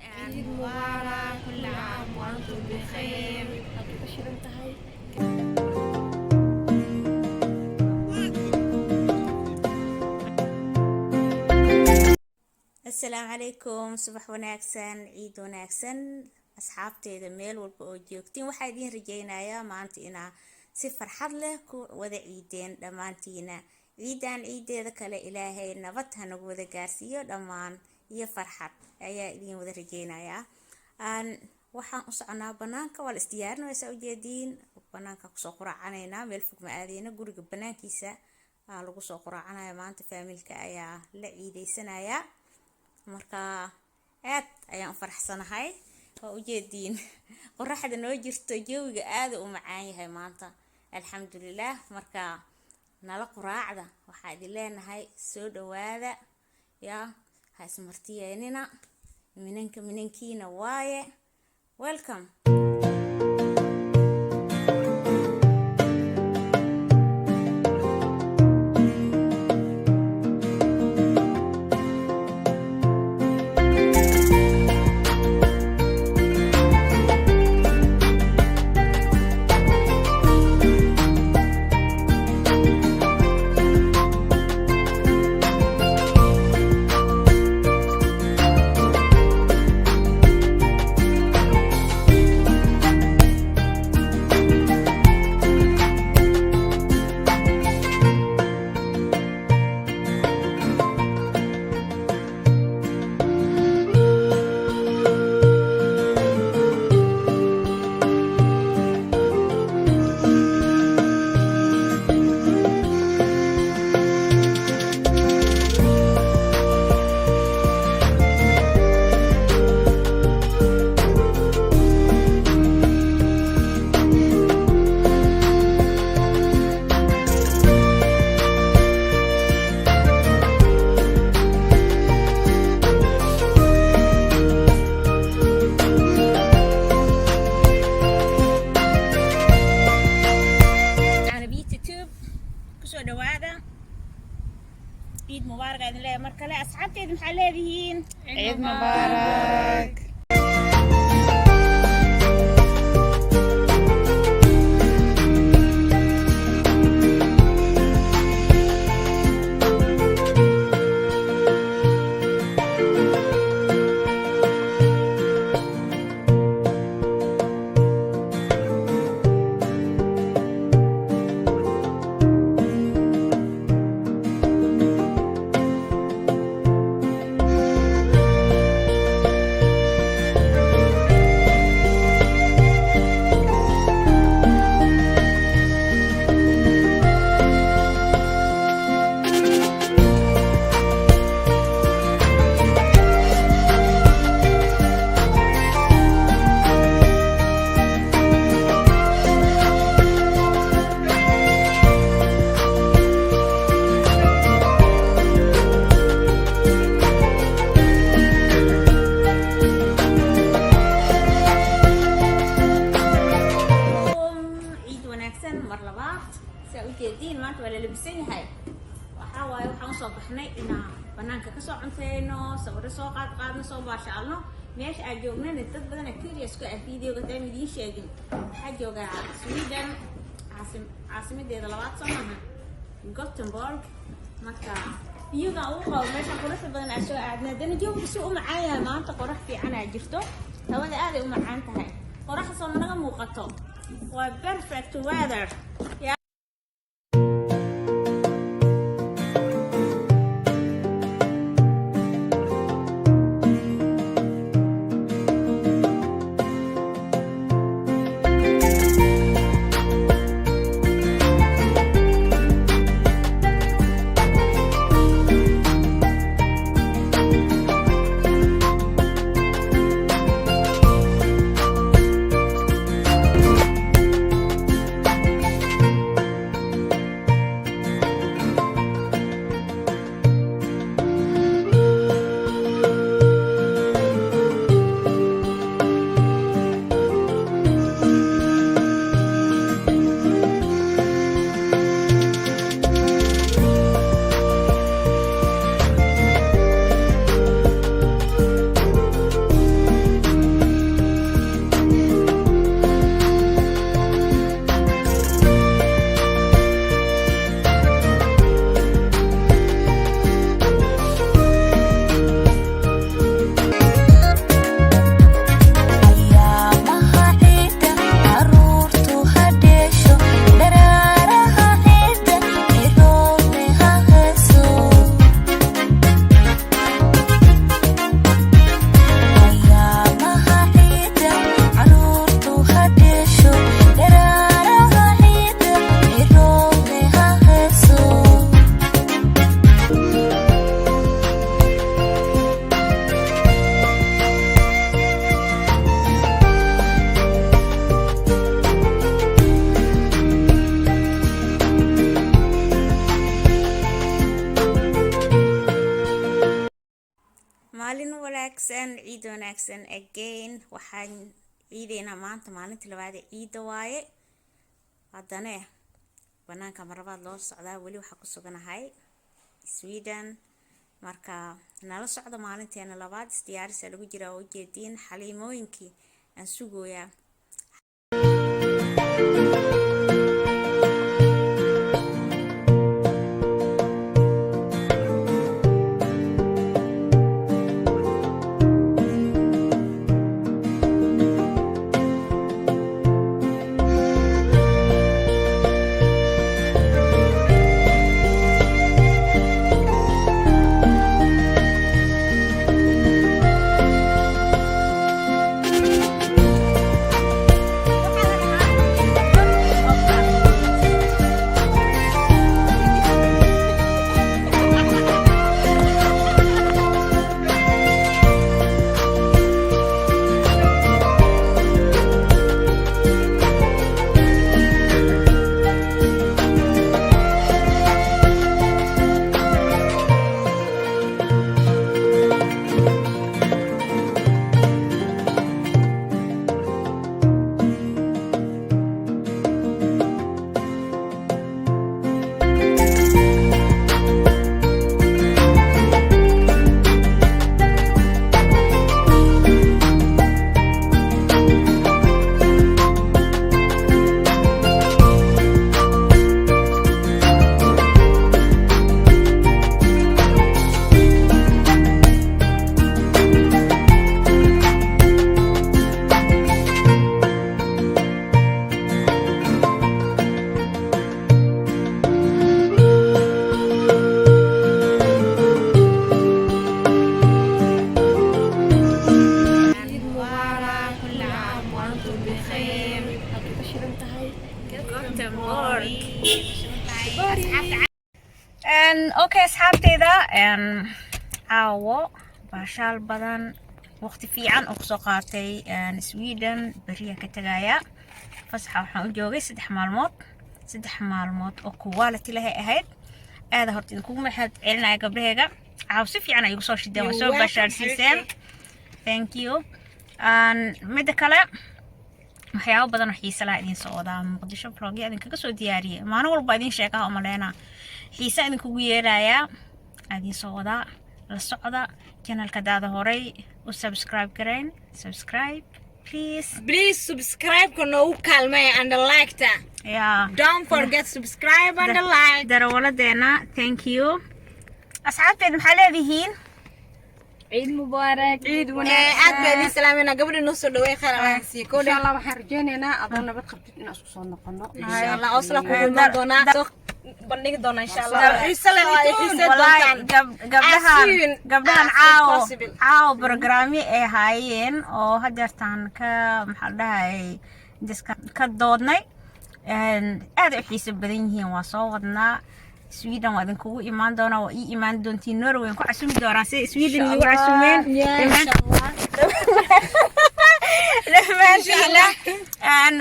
عيد مبارك، كل عام وأنتم بخير. السلام عليكم. صباح wanaagsan, ciid wanaagsan asxaabteeda meel walba oo joogtiin. waxaa idin rajaynayaa maanta inaa si farxad leh ku wada ciideen dhammaantiina. ciidan ciideeda kale ilaahay nabad ha nagu wada gaarsiiyo dhammaan iyo farxad ayaa idin wada rajaynayaa. waxaan u soconaa banaanka, waa la isdiyaarinaysaa ujeediin. banaanka kusoo quraacaneynaa, meel fog ma aadeyna, guriga banaankiisa lagu soo quraacanaya. maanta faamilka ayaa la ciideysanayaa, marka aad ayaan u faraxsanahay. waa ujeediin qoraxda noo jirto, jawiga aad u macaan yahay maanta, alxamdulillaah. marka nala quraacda, waxaa idin leenahay soo dhawaada, yaa ha ismartiyeynina, minankiina waaye. welcome. عيد مبارك عيد الله مركله أصحابتي محليين. عيد مبارك. ujeediin maanta waa la labisan yahay. waxaa waaye waxaan usoo baxnay inaan banaanka kasoo cunteyno, sawiro soo qaadno, soo baashaalno. meesha aan joognana dad badan curious ka ah videoga taan idiin sheegin. waxaa joogaa Sweden, caasimadeeda labaad soo maaha, Gothenburg. marka iyaga ugu qabo meesha quruxda badan aan soo aadnay. haddana jooga si u macaan yahay maanta, qorax fiican aa jirto, hawada aad ay u macaan tahay. qoraxda soo naga muuqato, waa perfect weather. ciid wanaagsan again waxaan ciideena maanta maalintii labaad ee ciida waaye haddana banaanka marabaad loo socdaa weli waxa ku suganahay Sweden marka nala socdo maalinteena labaad diyaarisa lagu jira oo jeedin xaliimooyinkii aan sugooyaa okay asxaabteyda caawo baashaal badan waqti fiican oo kusoo qaatay Sweden bariya ka tagaya fasaxa waxaan u joogay 3 maalmood oo quality leh ahayd aad horta idinku maxad celinaya gabdhaheega caaw si fiican ay ugu soo shideen soo baashaarsiiseen thank you mid kale waxyaabo badan oo xiiso leh idin soo wadaa Muqdisho vlog idin kaga soo diyaariyay maalin walba idin sheekaha uma leena xiisa idin kugu yeelaya idin soo wadaa la socda channelka daada horay u subscribe gareyn subscribe please subscribe kono u kaalmay and like ta don't forget subscribe and like darawaladeena thank you asxaabteed maxaa leedihiin عيد مبارك عيد وناسة أكبر سلامنا قبل نص دوي خير الله يسيكون إن شاء الله وحرجينا أظن بتخبط الناس وصلنا قلنا إن شاء الله أصلا كلنا دونا بنيك دونا إن شاء الله قبلها عاو برنامجي هايين أو هدرتان كمحلها كدودنا هذا حسب بدينه وصوتنا Sweden وادن كوو إيمان دونا وإي إيمان دونتي نروي كو عسوم دوران سي Sweden يو عسومين إن شاء الله لما إن شاء الله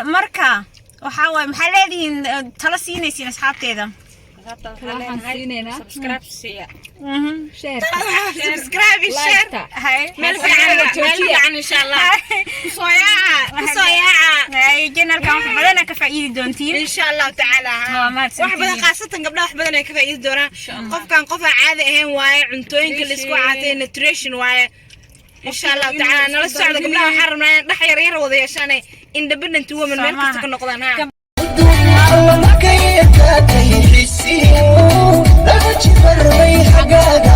مركا وحاول محلادين تلاسيني سين أصحابتيدا سبسكرايب سيا شير سبسكرايب الشير هاي ملفي عن إن شاء الله صياعة هاي جينا الكام بدنا كفايد دونتين إن شاء الله تعالى واحد بدنا خاصة قبلها واحد بدنا كفايد دوران قف كان قف عادي هين واي عنتوين كل اسبوع عاتين نتريشن واي إن شاء الله تعالى نلا السعودة قبلها حرمنا نح يرير وضي عشان independent woman مالك تكون نقضانها الله كيف كيحسيه لا تجبر بي حقاقة